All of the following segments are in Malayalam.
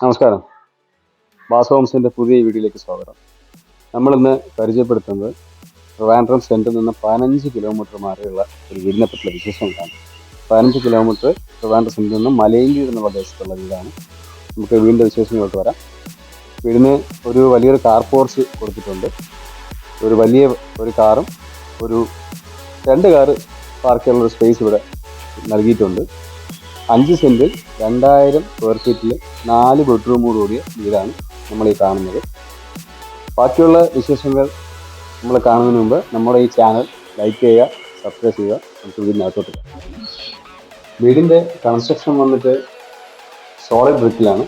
നമസ്കാരം. ബാസ് ഹോംസിൻ്റെ പുതിയ വീഡിയോയിലേക്ക് സ്വാഗതം. നമ്മളിന്ന് പരിചയപ്പെടുത്തുന്നത് ട്രിവാൻഡ്രം സെൻറ്ററിൽ നിന്ന് 15 കിലോമീറ്റർ മാറിയുള്ള ഒരു വീടിനെ പറ്റിയുള്ള വിശേഷങ്ങളാണ്. 15 കിലോമീറ്റർ ട്രിവാൻഡ്രം സെൻറ്ററിൽ നിന്ന് മലയങ്കീഴ് എന്ന പ്രദേശത്തുള്ള വീടാണ്. നമുക്ക് വീടിൻ്റെ വിശേഷങ്ങളിലോട്ട് വരാം. വീടിന് ഒരു വലിയൊരു കാർ പോർച്ച് കൊടുത്തിട്ടുണ്ട്. ഒരു കാറും ഒരു 2 കാറ് പാർക്ക് ചെയ്യാനുള്ള സ്പേസ് ഇവിടെ നൽകിയിട്ടുണ്ട്. 5 സെൻറ്റിൽ 2000 സ്ക്വയർ ഫീറ്റിൽ 4 ബെഡ്റൂമോടുകൂടിയ വീടാണ് നമ്മൾ ഈ കാണുന്നത്. ബാക്കിയുള്ള വിശേഷങ്ങൾ നമ്മൾ കാണുന്നതിന് മുമ്പ് നമ്മുടെ ഈ ചാനൽ ലൈക്ക് ചെയ്യുക, സബ്സ്ക്രൈബ് ചെയ്യുക. നമുക്ക് വീടിനകത്തോട്ട് പോകാം. വീടിൻ്റെ കൺസ്ട്രക്ഷൻ വന്നിട്ട് സോളിഡ് ബ്രിക്കിലാണ്.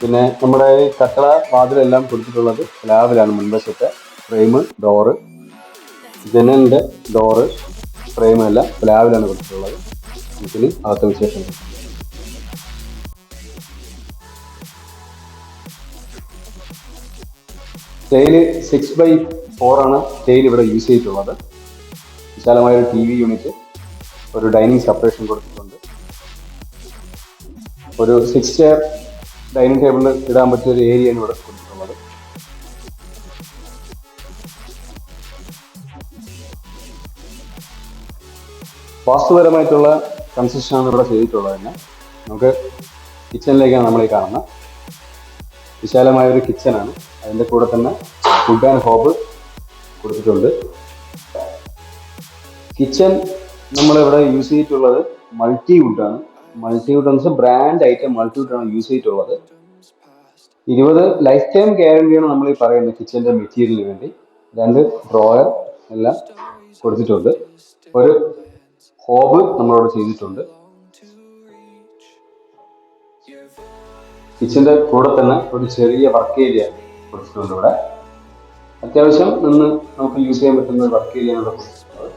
പിന്നെ നമ്മുടെ ഈ കട്ടള വാതിലെല്ലാം കൊടുത്തിട്ടുള്ളത് സ്ലാബിലാണ്. മുൻവശത്തെ ഫ്രെയിം, ഡോറ്, ജനലിൻ്റെ ഡോറ്, ഫ്രെയിമെല്ലാം സ്ലാബിലാണ് കൊടുത്തിട്ടുള്ളത്. നമുക്കിനി അകത്തെ വിശേഷം. സ്റ്റൈല് 6x4 ആണ് സ്റ്റൈൽ ഇവിടെ യൂസ് ചെയ്തിട്ടുള്ളത്. വിശാലമായൊരു TV യൂണിറ്റ്, ഒരു ഡൈനിങ് സെപ്പറേഷൻ കൊടുത്തിട്ടുണ്ട്. ഒരു 6 ചെയർ ഡൈനിങ് ടേബിളിൽ ഇടാൻ പറ്റിയ ഒരു ഏരിയയാണ് ഇവിടെ കൊടുത്തിട്ടുള്ളത്. വാസ്തുപരമായിട്ടുള്ള കൺസ്ട്രക്ഷനാണ് ഇവിടെ ചെയ്തിട്ടുള്ളത്. തന്നെ നമുക്ക് കിച്ചണിലേക്കാണ് നമ്മൾ ഈ കാണുന്നത്. വിശാലമായൊരു കിച്ചണാണ്. അതിൻ്റെ കൂടെ തന്നെ ഫുഡ് ആൻഡ് ഹോബ് കൊടുത്തിട്ടുണ്ട്. കിച്ചൺ നമ്മളിവിടെ യൂസ് ചെയ്തിട്ടുള്ളത് മൾട്ടിവുഡാണ്. മൾട്ടിവുഡ് എന്ന് വെച്ചാൽ ബ്രാൻഡ് ഐറ്റം മൾട്ടിവുഡാണ് യൂസ് ചെയ്തിട്ടുള്ളത്. 20 ലൈഫ് ടൈം ഗ്യാരണ്ടിയാണ് നമ്മൾ ഈ പറയുന്നത് കിച്ചൻ്റെ മെറ്റീരിയലിന് വേണ്ടി. 2 ഡ്രോയർ എല്ലാം കൊടുത്തിട്ടുണ്ട്. ഒരു ഹോബ് നമ്മളോട് ചെയ്തിട്ടുണ്ട്. കിച്ചൻ്റെ കൂടെ തന്നെ ഒരു ചെറിയ വർക്ക് ഏരിയ കൊടുത്തിട്ടുണ്ട്. ഇവിടെ അത്യാവശ്യം നമുക്ക് യൂസ് ചെയ്യാൻ പറ്റുന്ന ഒരു വർക്ക് ഏരിയ ഇവിടെ കൊടുത്തിട്ടുള്ളത്.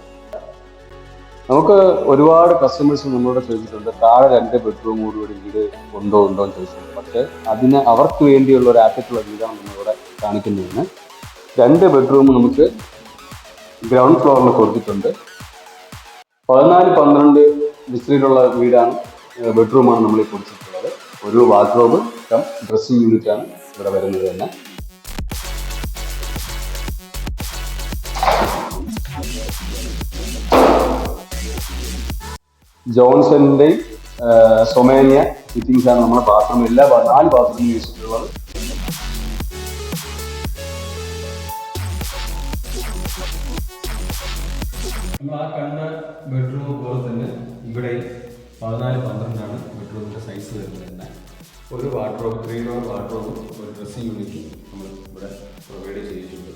നമുക്ക് ഒരുപാട് കസ്റ്റമേഴ്സ് നമ്മളോട് ചോദിച്ചിട്ടുണ്ട്, താഴെ 2 ബെഡ്റൂമോടുകൂടി വീട് ഉണ്ടോ എന്ന് ചോദിച്ചിട്ടുണ്ട്. പക്ഷേ അവർക്ക് വേണ്ടിയുള്ള ഒരു ആറ്റത്തുള്ള വീടാണ് നമ്മളിവിടെ കാണിക്കുന്നതിന്. 2 ബെഡ്റൂം നമുക്ക് ഗ്രൗണ്ട് ഫ്ലോറിൽ കൊടുത്തിട്ടുണ്ട്. 14-12 വിസ്തൃതിയിലുള്ള വീടാണ്, ബെഡ്റൂമാണ് നമ്മൾ ഈ കൊടുത്തിട്ടുള്ളത്. ഒരു വാർഡ്രോബ് കം ഡ്രസ്സിംഗ് യൂണിറ്റാണ് ഇവിടെ വരുന്നത് തന്നെ. ജോൺസണിൻ്റെയും സൊമേനിയ ഫിറ്റിംഗ്സ് ആണ് നമ്മുടെ ബാത്റൂം. 4 ബാത്റൂം യൂസ് ചെയ്തിട്ടുള്ളത്. നമ്മൾ ആ കണ്ട ബെഡ്റൂം പോലെ തന്നെ ഇവിടെ 14-12 ബെഡ്റൂമിൻ്റെ സൈസ് വരുന്നത് തന്നെ. ഒരു വാർഡ്രോബ്, 3 ഡോർ വാർഡ്രോബും ഒരു ഡ്രസ്സിംഗ് യൂണിറ്റും നമ്മൾ ഇവിടെ പ്രൊവൈഡ് ചെയ്തിട്ടുണ്ട്.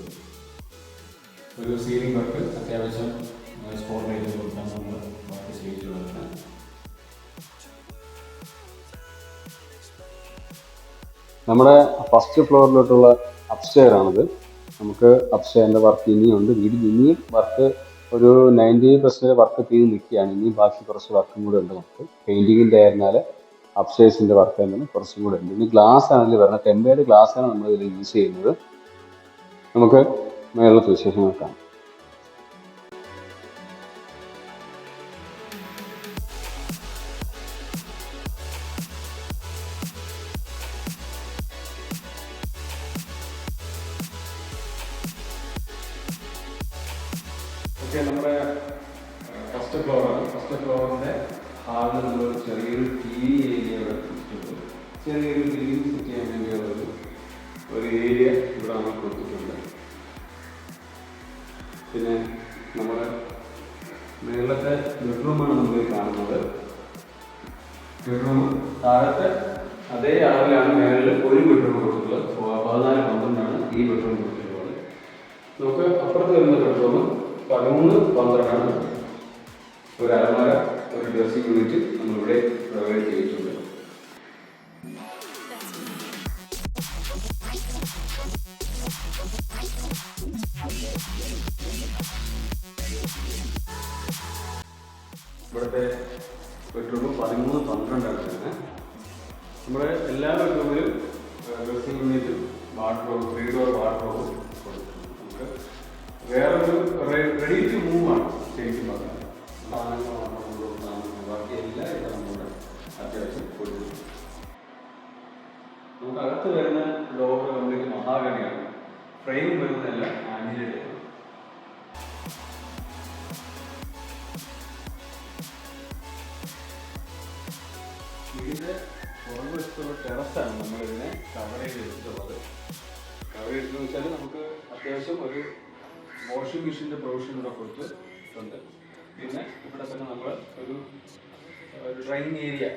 ഒരു സീലിംഗ് വർക്ക് അത്യാവശ്യം സ്പോട്ട് ലൈറ്റ് കൊടുക്കാൻ നമ്മൾ വർക്ക് ചെയ്തിട്ടുള്ളത്. നമ്മുടെ ഫസ്റ്റ് ഫ്ലോറിലോട്ടുള്ള അപ്സ്റ്റെയർ ആണിത്. നമുക്ക് അപ്സ്റ്റെയറിൻ്റെ വർക്ക് ഇനിയുണ്ട്. വീടിൽ ഇനിയും വർക്ക് ഒരു 90% വർക്ക് തീർന്ന് നിൽക്കുകയാണ്. ഇനിയും ബാക്കി കുറച്ച് വർക്കും കൂടെ ഉണ്ട്. നമുക്ക് പെയിൻറ്റിങ്ങിൻ്റെ ആയിരുന്നാൽ അപ്സ്റ്റേഴ്സിൻ്റെ വർക്ക് ആയിരുന്നാലും കുറച്ചും കൂടെ ഉണ്ട്. ഇനി ഗ്ലാസ് ആണെങ്കിൽ വരുന്നത് ടെമ്പേർഡ് ഗ്ലാസ്സാണ് നമ്മൾ ഇതിൽ യൂസ് ചെയ്യുന്നത്. നമുക്ക് മേളത്തെ വിശേഷം നോക്കാം. ഓക്കെ, നമ്മുടെ ഫസ്റ്റ് ഫ്ലോറാണ്. ഫസ്റ്റ് ഫ്ലോറിൻ്റെ ഹാളിൽ നമ്മൾ ചെറിയൊരു TV ഏരിയ ഇവിടെ കൊടുത്തിട്ടുണ്ട്. ചെറിയൊരു ലിവിംഗ് സെറ്റ് ചെയ്യാൻ വേണ്ടിയുള്ളൊരു ഏരിയ ഇവിടെ നമ്മൾ കൊടുത്തിട്ടുണ്ട്. പിന്നെ നമ്മുടെ മേളത്തെ ബെഡ്റൂമാണ് നമ്മൾ കാണുന്നത്. ബെഡ്റൂം താഴത്തെ അതേ അളവിലാണ് മേളിൽ ഒരു ബെഡ്റൂം കൊടുത്തിട്ടുള്ളത്. 14-12 ഈ ബെഡ്റൂം കൊടുത്തിട്ടുള്ളത്. നമുക്ക് അപ്പുറത്ത് വരുന്ന ബെഡ്റൂം 13-12 ഒരു അലമാര, ഒരു ഡ്രസ്സിംഗ് യൂണിറ്റ് നമ്മളിവിടെ പ്രൊവൈഡ് ചെയ്തിട്ടുണ്ട്. ഇവിടുത്തെ ബെഡ്റൂം 13-12 തന്നെ. നമ്മുടെ എല്ലാ ബെഡ്റൂമിലും ഡ്രസ്സിംഗ് യൂണിറ്റും വാർഡ്രോബ്, 3 ഡോർ വാർഡ്രോബും കൊടുത്തിട്ടുണ്ട്. നമുക്ക് വേറൊരു റെഡി ടു മൂവ് ആണ് ശരിക്കും പറഞ്ഞാൽ. ബാക്കി എല്ലാ ഇതും നമ്മുടെ അത്യാവശ്യം കൊടുത്തിട്ടുണ്ട്. നമുക്ക് അകത്ത് വരുന്ന ഡോർ കംപ്ലീറ്റ് മഹാഗണിയാണ്. ഫ്രെയിം വരുന്നതെല്ലാം ആഞ്ചിലേയാണ്. ഇതിൻ്റെ പുറകുവശത്തുള്ള ടെറസാണ് നമ്മളിതിനെ കവർ ചെയ്തെടുത്തിട്ടുള്ളത്. കവർ ചെയ്തെന്ന് വെച്ചാൽ നമുക്ക് അത്യാവശ്യം ഒരു വാഷിംഗ് മെഷീൻ്റെ പ്രൊവിഷൻ ഇവിടെ കൊടുത്തിട്ടുണ്ട്. പിന്നെ ഇവിടെ തന്നെ നമ്മൾ ഒരു ഡ്രൈയിങ് ഏരിയ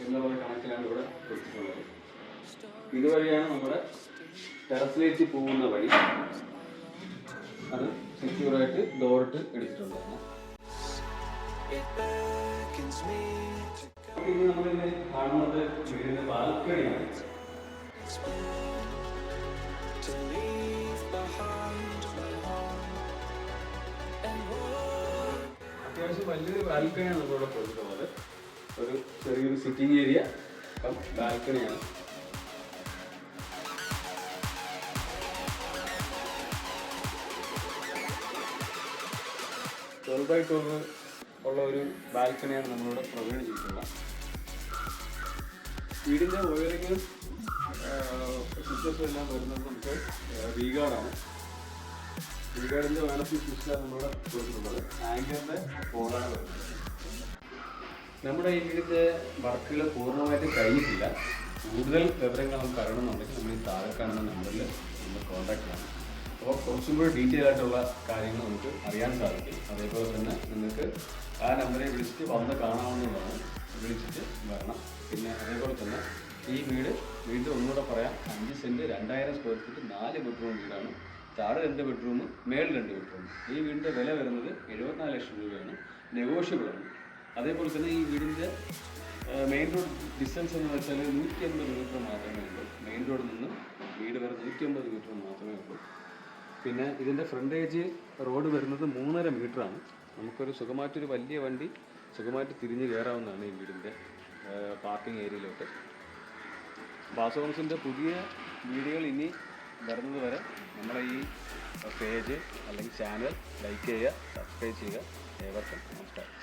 എന്നുള്ള കണക്കിലാണ് ഇവിടെ കൊടുത്തിട്ടുള്ളത്. ഇതുവഴിയാണ് നമ്മുടെ ടെറസിലേക്ക് പോകുന്ന വഴി. അത് സെക്യൂറായിട്ട് ഡോറിട്ട് എടുത്തിട്ടുള്ളതാണ്. ഇനി നമ്മളിന്ന് കാണുന്നത് വീടിൻ്റെ ബാൽക്കണിയാണ്. അത്യാവശ്യം വലിയൊരു ബാൽക്കണിയാണ് നമ്മളിവിടെ കൊടുത്തിട്ടുള്ളത്. ഒരു ചെറിയൊരു സിറ്റിംഗ് ഏരിയ ബാൽക്കണിയാണ്. ചെറുതായിട്ടൊന്ന് ഉള്ള ഒരു ബാൽക്കണിയാണ് നമ്മളിവിടെ പ്രൊവൈഡ് ചെയ്തിട്ടുള്ളത്. വീടിൻ്റെ വയറിങ്ങും സ്വിച്ചസും എല്ലാം വരുന്നത് നമുക്ക് വീഗാർഡാണ്. വീഗാർഡിൻ്റെ വേണത്തിൽ സ്വിച്ചാണ് നമ്മളിവിടെ കൊടുത്തിട്ടുള്ളത്. ആങ്കറിൻ്റെ ബോർഡാണ് വരുന്നത്. നമ്മുടെ ഈ വീടിൻ്റെ വർക്കുകൾ പൂർണ്ണമായിട്ട് കഴിഞ്ഞിട്ടില്ല. കൂടുതൽ വിവരങ്ങൾ നമുക്ക് അറിയണമെന്നുണ്ടെങ്കിൽ നമ്മൾ ഈ താഴെ കാണുന്ന നമ്പറിൽ നമ്മൾ കോൺടാക്ട് ചെയ്യണം. അപ്പോൾ കുറച്ചും കൂടി ഡീറ്റെയിൽ ആയിട്ടുള്ള കാര്യങ്ങൾ നമുക്ക് അറിയാൻ സാധിക്കും. അതേപോലെ തന്നെ നിങ്ങൾക്ക് ആ നമ്പറെ വിളിച്ചിട്ട് വന്ന് കാണാവുന്നതാണ്. വിളിച്ചിട്ട് വരണം. പിന്നെ അതേപോലെ തന്നെ ഈ വീട് ഒന്നുകൂടെ പറയാം, 5 സെൻറ്റ് 2000 സ്ക്വയർ ഫീറ്റ് 4 ബെഡ്റൂം വീടാണ്. താഴെ 2 ബെഡ്റൂം, മേളിൽ 2 ബെഡ്റൂം. ഈ വീടിൻ്റെ വില വരുന്നത് 74 ലക്ഷം രൂപയാണ്. നെഗോഷ്യബിളാണ്. അതേപോലെ തന്നെ ഈ വീടിൻ്റെ മെയിൻ റോഡ് ഡിസ്റ്റൻസ് എന്ന് വെച്ചാൽ 180 മീറ്റർ മാത്രമേ ഉള്ളൂ. മെയിൻ റോഡിൽ നിന്നും വീട് വരെ 180 മീറ്റർ മാത്രമേ ഉള്ളൂ. പിന്നെ ഇതിൻ്റെ ഫ്രണ്ടേജ് റോഡ് വരുന്നത് 3.5 മീറ്ററാണ്. നമുക്കൊരു സുഖമായിട്ടൊരു വലിയ വണ്ടി സുഖമായിട്ട് തിരിഞ്ഞ് കയറാവുന്നതാണ് ഈ വീടിൻ്റെ പാർക്കിംഗ് ഏരിയയിലോട്ട്. വാസു ഹോംസിൻ്റെ പുതിയ വീഡിയോകൾ ഇനി വരുന്നത് വരെ നമ്മളെ ഈ പേജ് അല്ലെങ്കിൽ ചാനൽ ലൈക്ക് ചെയ്യുക, സബ്സ്ക്രൈബ് ചെയ്യുക. ഏവർക്കും നമസ്കാരം.